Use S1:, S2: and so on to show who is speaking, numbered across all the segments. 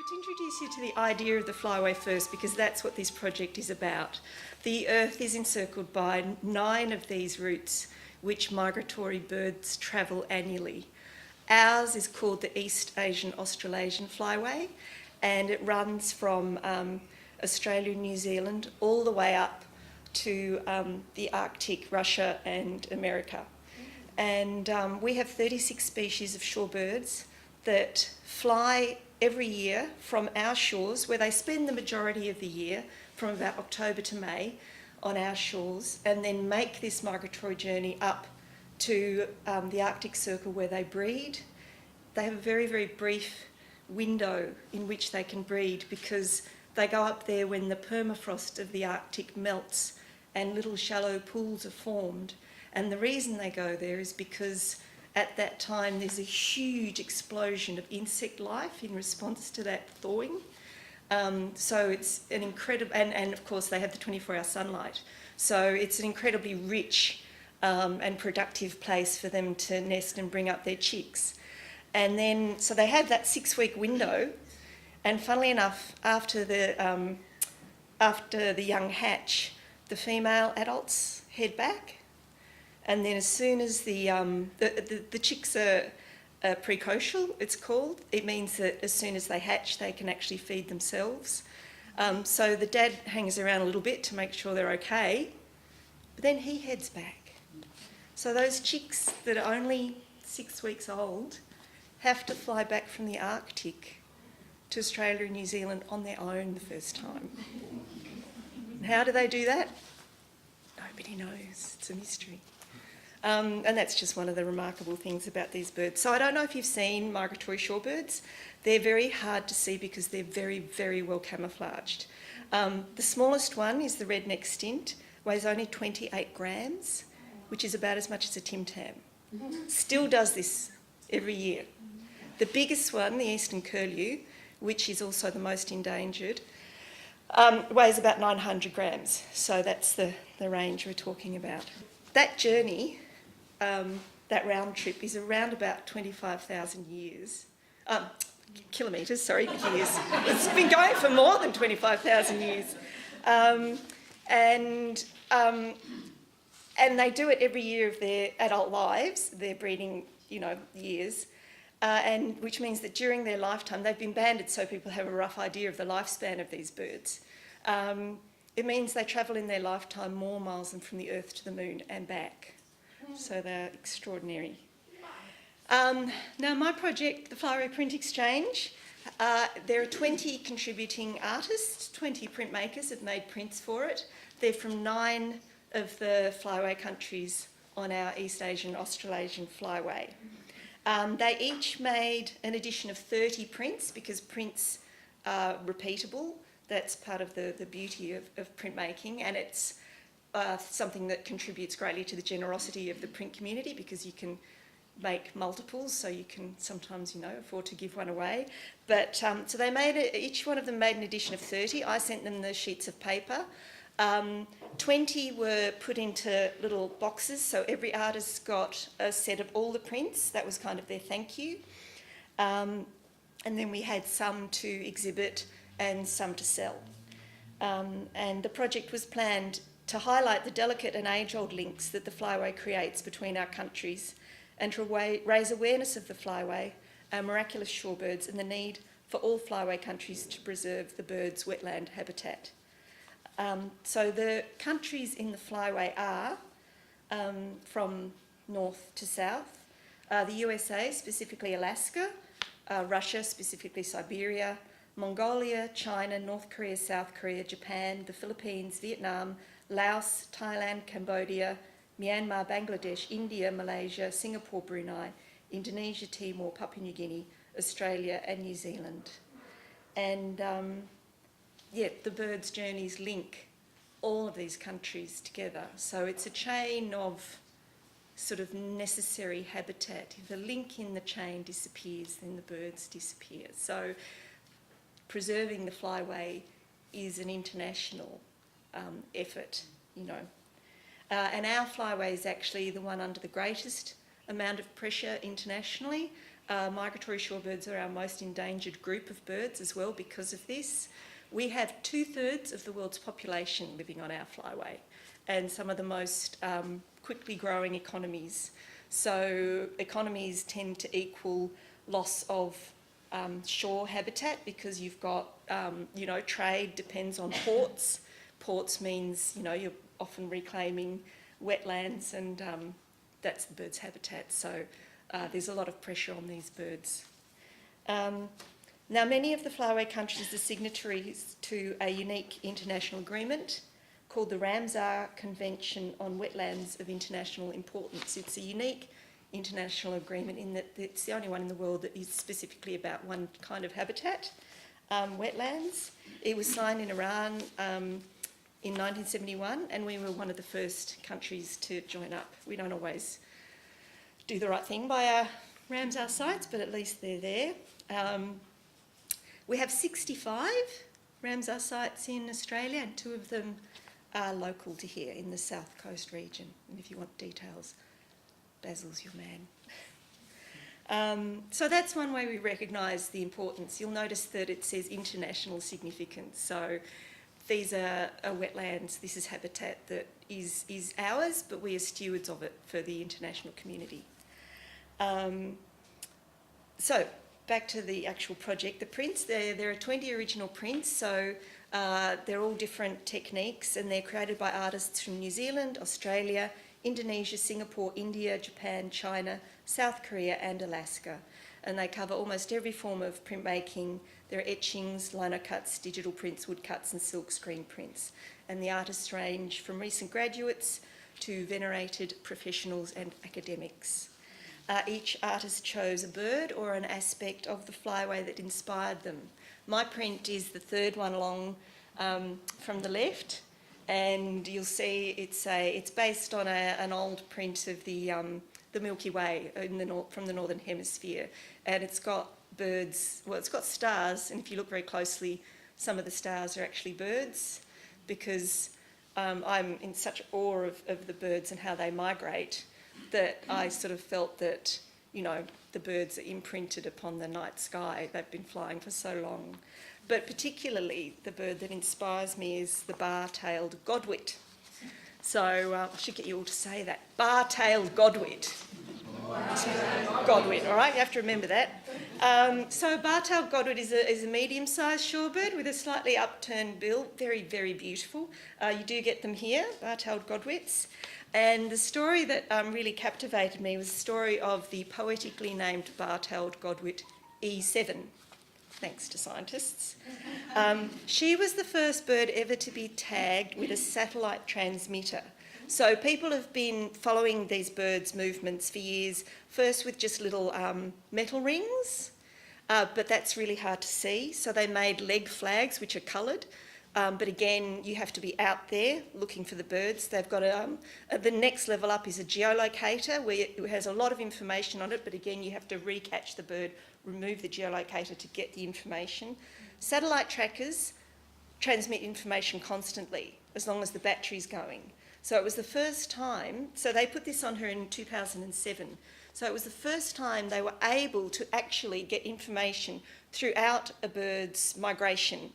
S1: to introduce you to the idea of the flyway first, because that's what this project is about. The Earth is encircled by 9 of these routes which migratory birds travel annually. Ours is called the East Asian Australasian Flyway, and it runs from Australia and New Zealand all the way up to the Arctic, Russia and America. And we have 36 species of shorebirds that fly every year from our shores, where they spend the majority of the year, from about October to May, on our shores, and then make this migratory journey up to the Arctic Circle where they breed. They have a very, very brief window in which they can breed, because they go up there when the permafrost of the Arctic melts and little shallow pools are formed. And the reason they go there is because at that time there's a huge explosion of insect life in response to that thawing. So it's an incredible, and of course they have the 24-hour sunlight. So it's an incredibly rich and productive place for them to nest and bring up their chicks. And then, so they have that 6-week window, and funnily enough, after the young hatch, the female adults head back. And then as soon as the chicks are precocial, it's called, it means that as soon as they hatch, they can actually feed themselves. So the dad hangs around a little bit to make sure they're okay, but then he heads back. So those chicks that are only 6 weeks old have to fly back from the Arctic to Australia and New Zealand on their own the first time. And how do they do that? Nobody knows. It's a mystery. And that's just one of the remarkable things about these birds. So I don't know if you've seen migratory shorebirds. They're very hard to see because they're very, very well camouflaged. The smallest one is the red-necked stint, weighs only 28 grams, which is about as much as a Tim Tam. Still does this every year. The biggest one, the eastern curlew, which is also the most endangered, weighs about 900 grams. So that's the range we're talking about. That journey, that round trip, is around about 25,000 kilometres, years. It's been going for more than 25,000 years. And they do it every year of their adult lives, their breeding, years, and which means that during their lifetime, they've been banded so people have a rough idea of the lifespan of these birds. It means they travel in their lifetime more miles than from the Earth to the Moon and back. So they're extraordinary. Now my project, the Flyway Print Exchange, there are 20 contributing artists, 20 printmakers have made prints for it. They're from 9 of the Flyway countries on our East Asian Australasian Flyway. They each made an edition of 30 prints, because prints are repeatable. That's part of the beauty of printmaking, and it's something that contributes greatly to the generosity of the print community, because you can make multiples, so you can sometimes, afford to give one away. But so they each one of them made an edition of 30. I sent them the sheets of paper. 20 were put into little boxes, so every artist got a set of all the prints. That was kind of their thank you. And then we had some to exhibit and some to sell. And the project was planned to highlight the delicate and age-old links that the Flyway creates between our countries, and to raise awareness of the Flyway, our miraculous shorebirds, and the need for all Flyway countries to preserve the birds' wetland habitat. So the countries in the Flyway are, from north to south, the USA, specifically Alaska, Russia, specifically Siberia, Mongolia, China, North Korea, South Korea, Japan, the Philippines, Vietnam, Laos, Thailand, Cambodia, Myanmar, Bangladesh, India, Malaysia, Singapore, Brunei, Indonesia, Timor, Papua New Guinea, Australia and New Zealand. And the birds' journeys link all of these countries together. So it's a chain of sort of necessary habitat. If a link in the chain disappears, then the birds disappear. So preserving the Flyway is an international effort, and our Flyway is actually the one under the greatest amount of pressure internationally. Migratory shorebirds are our most endangered group of birds as well because of this. We have 2/3 of the world's population living on our flyway and some of the most quickly growing economies. So economies tend to equal loss of shore habitat because you've got, trade depends on ports. Ports means, you're often reclaiming wetlands and that's the bird's habitat. So there's a lot of pressure on these birds. Now, many of the flyway countries are signatories to a unique international agreement called the Ramsour Convention on Wetlands of International Importance. It's a unique international agreement in that it's the only one in the world that is specifically about one kind of habitat, wetlands. It was signed in Iran in 1971 and we were one of the first countries to join up. We don't always do the right thing by our Ramsour sites, but at least they're there. We have 65 Ramsour sites in Australia and 2 of them are local to here in the South Coast region. And if you want details, Basil's your man. So that's one way we recognise the importance. You'll notice that it says international significance. So these are wetlands, this is habitat that is ours, but we are stewards of it for the international community. So back to the actual project. The prints, there are 20 original prints, so they're all different techniques and they're created by artists from New Zealand, Australia, Indonesia, Singapore, India, Japan, China, South Korea and Alaska. And they cover almost every form of printmaking. There are etchings, lino cuts, digital prints, woodcuts and silkscreen prints. And the artists range from recent graduates to venerated professionals and academics. Each artist chose a bird or an aspect of the flyway that inspired them. My print is the 3rd one along from the left, and you'll see it's based on an old print of the Milky Way from the Northern Hemisphere, and it's got birds, well, it's got stars, and if you look very closely, some of the stars are actually birds, because I'm in such awe of the birds and how they migrate, that I sort of felt that, the birds are imprinted upon the night sky. They've been flying for so long. But particularly the bird that inspires me is the BarTailed Godwit. So I should get you all to say that. BarTailed Godwit. Godwit, all right? You have to remember that. So BarTailed Godwit is a medium-sized shorebird with a slightly upturned bill. Very, very beautiful. You do get them here, BarTailed Godwits. And the story that really captivated me was the story of the poetically named BarTailed Godwit E7, thanks to scientists. She was the first bird ever to be tagged with a satellite transmitter. So people have been following these birds' movements for years, first with just little metal rings, but that's really hard to see. So they made leg flags, which are coloured. But again, you have to be out there looking for the birds. They've got the next level up is a geolocator where it has a lot of information on it, but again, you have to recatch the bird, remove the geolocator to get the information. Satellite trackers transmit information constantly as long as the battery's going. So it was the first time, so they put this on her in 2007. So it was the first time they were able to actually get information throughout a bird's migration.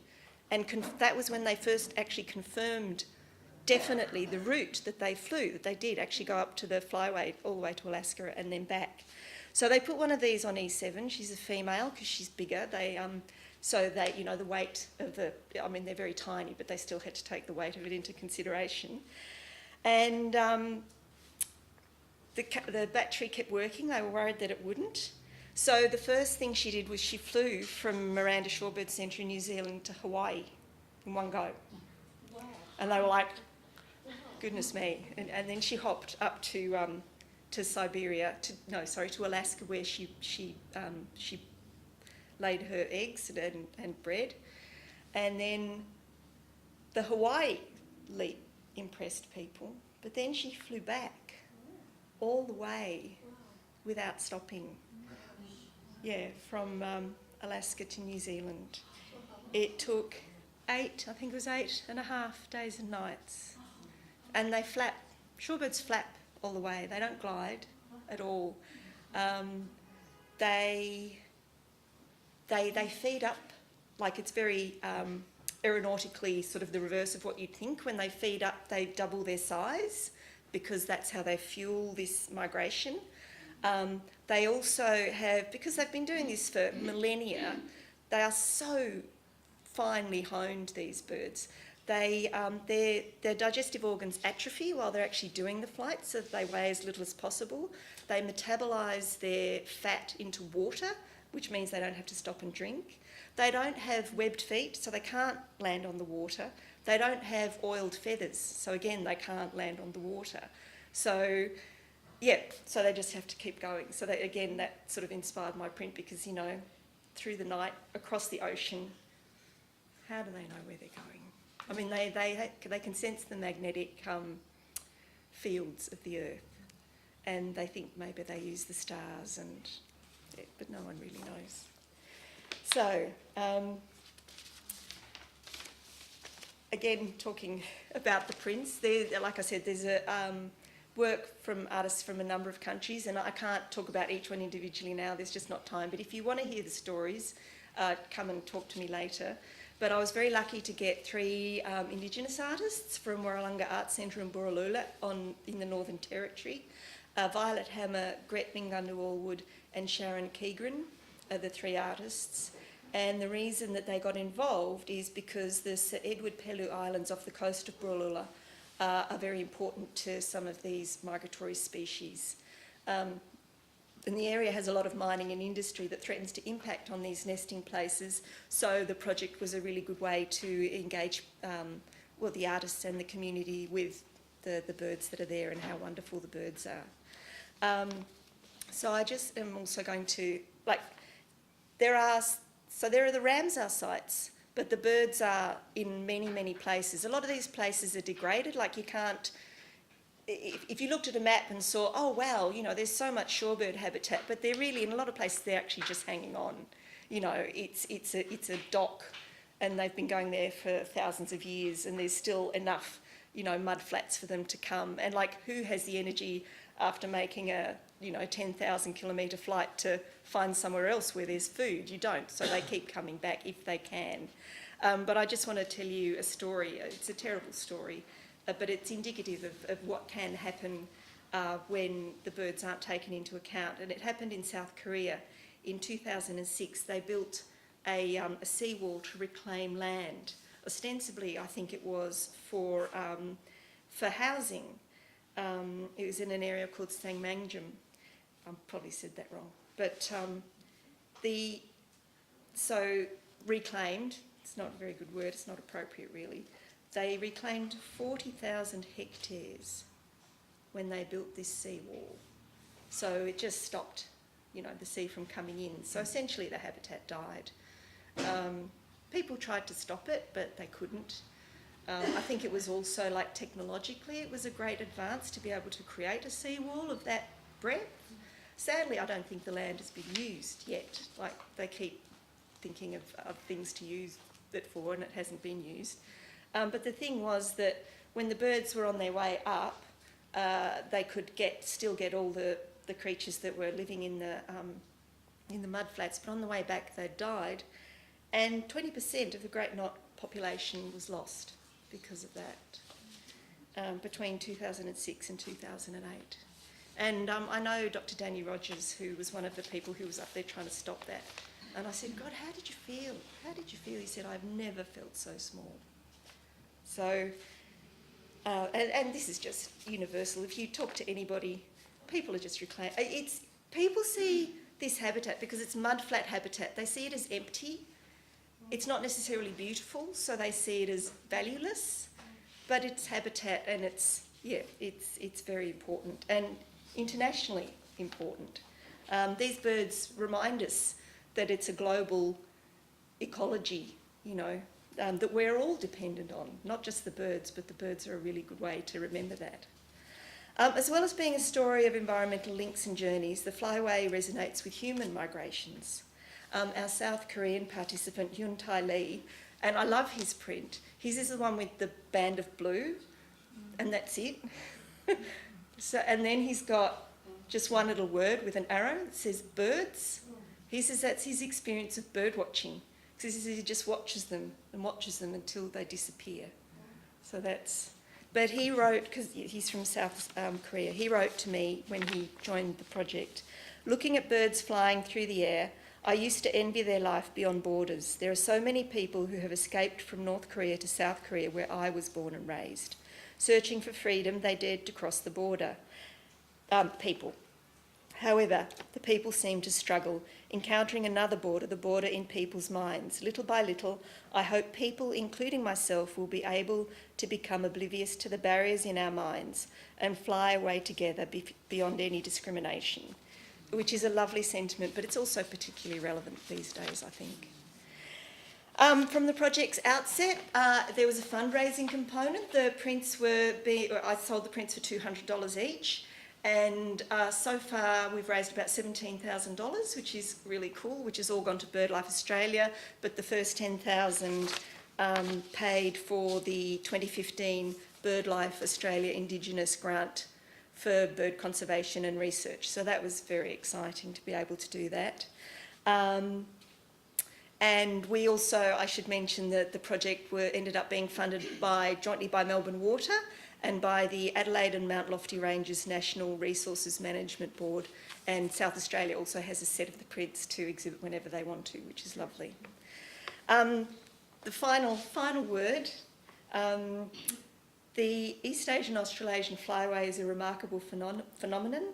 S1: And that was when they first actually confirmed definitely the route that they flew, that they did actually go up to the flyway all the way to Alaska and then back. So they put one of these on E7. She's a female because she's bigger. So the weight of they're very tiny, but they still had to take the weight of it into consideration. And the battery kept working. They were worried that it wouldn't. So the first thing she did was she flew from Miranda Shorebird Centre in New Zealand to Hawaii in one go. Wow. And they were like, goodness me. And then she hopped up to Siberia, to Alaska, where she laid her eggs and bred. And then the Hawaii leap impressed people, but then she flew back all the way without stopping. Yeah, from Alaska to New Zealand. It took 8.5 days and nights. And they flap, shorebirds flap all the way. They don't glide at all. they feed up, like it's very aeronautically sort of the reverse of what you'd think. When they feed up, they double their size because that's how they fuel this migration. They also have, because they've been doing this for millennia, they are so finely honed, these birds. Their digestive organs atrophy while they're actually doing the flight, so that they weigh as little as possible. They metabolise their fat into water, which means they don't have to stop and drink. They don't have webbed feet, so they can't land on the water. They don't have oiled feathers, so again, they can't land on the water. So, yeah, so they just have to keep going. So again, that sort of inspired my print because, you know, through the night, across the ocean, how do they know where they're going? I mean, they can sense the magnetic fields of the Earth, and they think maybe they use the stars, but no one really knows. So, again, talking about the prints, like I said, there's a work from artists from a number of countries, and I can't talk about each one individually now, there's just not time, but if you want to hear the stories, come and talk to me later. But I was very lucky to get 3 Indigenous artists from Warralunga Art Centre in Borroloola in the Northern Territory. Violet Hammer, Gret Mingundu-Allwood and Sharon Keegren are the 3 artists. And the reason that they got involved is because the Sir Edward Pellew Islands off the coast of Borroloola are very important to some of these migratory species. And the area has a lot of mining and industry that threatens to impact on these nesting places, so the project was a really good way to engage the artists and the community with the birds that are there and how wonderful the birds are. So I just am also going to, there are the Ramsour sites, but the birds are in many, many places. A lot of these places are degraded, like you can't, if you looked at a map and saw, oh wow, you know, there's so much shorebird habitat, but they're really, in a lot of places, they're actually just hanging on. You know, it's a dock, and they've been going there for thousands of years, and there's still enough, you know, mud flats for them to come. And like, who has the energy after making a, you know, 10,000 kilometre flight to find somewhere else where there's food? You don't, so they keep coming back if they can. But I just want to tell you a story. It's a terrible story. But it's indicative of what can happen when the birds aren't taken into account. And it happened in South Korea in 2006. They built a seawall to reclaim land. Ostensibly, I think it was for housing. It was in an area called Sangmangjum. I probably said that wrong. But so reclaimed, it's not a very good word, it's not appropriate really. They reclaimed 40,000 hectares when they built this seawall. So it just stopped, you know, the sea from coming in. So essentially the habitat died. People tried to stop it, but they couldn't. I think it was also, like, technologically, it was a great advance to be able to create a seawall of that breadth. Sadly, I don't think the land has been used yet. Like, they keep thinking of things to use it for, and it hasn't been used. But the thing was that when the birds were on their way up, they could still get all the creatures that were living in the mud flats, but on the way back they died, and 20% of the great knot population was lost because of that between 2006 and 2008. And I know Dr. Danny Rogers, who was one of the people who was up there trying to stop that. And I said, God, how did you feel? How did you feel? He said, I've never felt so small. So, and this is just universal. If you talk to anybody, people are just reclaiming. People see this habitat, because it's mudflat habitat, they see it as empty. It's not necessarily beautiful, so they see it as valueless, but it's habitat, and it's very important and internationally important. These birds remind us that it's a global ecology, you know, that we're all dependent on, not just the birds, but the birds are a really good way to remember that. As well as being a story of environmental links and journeys, the Flyway resonates with human migrations. Our South Korean participant, Hyun Tai Lee, and I love his print. His is the one with the band of blue, and that's it. So, and then he's got just one little word with an arrow that says birds. He says that's his experience of bird watching. Because he says he just watches them until they disappear. So that's... But he wrote, because he's from South Korea, he wrote to me when he joined the project, looking at birds flying through the air, I used to envy their life beyond borders. There are so many people who have escaped from North Korea to South Korea, where I was born and raised. Searching for freedom, they dared to cross the border. People. However, the people seem to struggle, encountering another border, the border in people's minds. Little by little, I hope people, including myself, will be able to become oblivious to the barriers in our minds and fly away together beyond any discrimination, which is a lovely sentiment, but it's also particularly relevant these days, I think. From the project's outset, there was a fundraising component. The prints I sold the prints for $200 each. And so far we've raised about $17,000, which is really cool, which has all gone to BirdLIfe Australia, but the first $10,000 paid for the 2015 BirdLIfe Australia Indigenous grant for bird conservation and research. So that was very exciting to be able to do that. And we also, I should mention that the project ended up being funded jointly by Melbourne Water and by the Adelaide and Mount Lofty Ranges National Resources Management Board, and South Australia also has a set of the prints to exhibit whenever they want to, which is lovely. The final word, the East Asian Australasian Flyway is a remarkable phenomenon,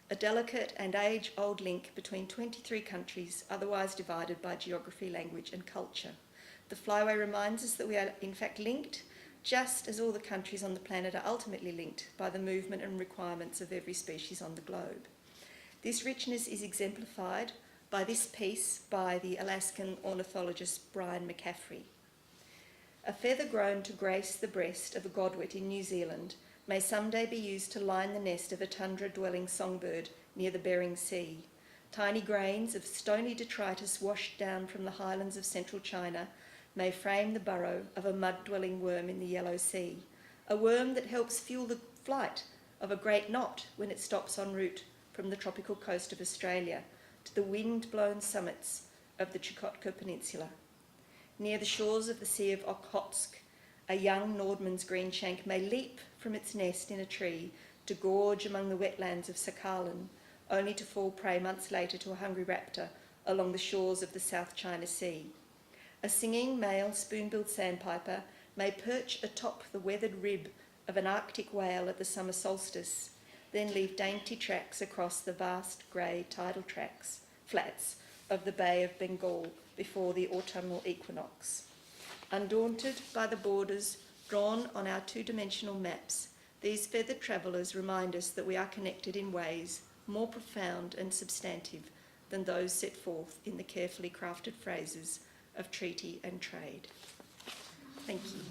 S1: a delicate and age-old link between 23 countries, otherwise divided by geography, language and culture. The Flyway reminds us that we are in fact linked, just as all the countries on the planet are ultimately linked by the movement and requirements of every species on the globe. This richness is exemplified by this piece by the Alaskan ornithologist Brian McCaffrey. A feather grown to grace the breast of a godwit in New Zealand may someday be used to line the nest of a tundra-dwelling songbird near the Bering Sea. Tiny grains of stony detritus washed down from the highlands of central China may frame the burrow of a mud-dwelling worm in the Yellow Sea, a worm that helps fuel the flight of a great knot when it stops en route from the tropical coast of Australia to the wind-blown summits of the Chukotka Peninsula. Near the shores of the Sea of Okhotsk, a young Nordman's greenshank may leap from its nest in a tree to gorge among the wetlands of Sakhalin, only to fall prey months later to a hungry raptor along the shores of the South China Sea. A singing male spoon-billed sandpiper may perch atop the weathered rib of an Arctic whale at the summer solstice, then leave dainty tracks across the vast grey tidal flats of the Bay of Bengal before the autumnal equinox. Undaunted by the borders drawn on our two-dimensional maps, these feathered travellers remind us that we are connected in ways more profound and substantive than those set forth in the carefully crafted phrases of treaty and trade. Thank you.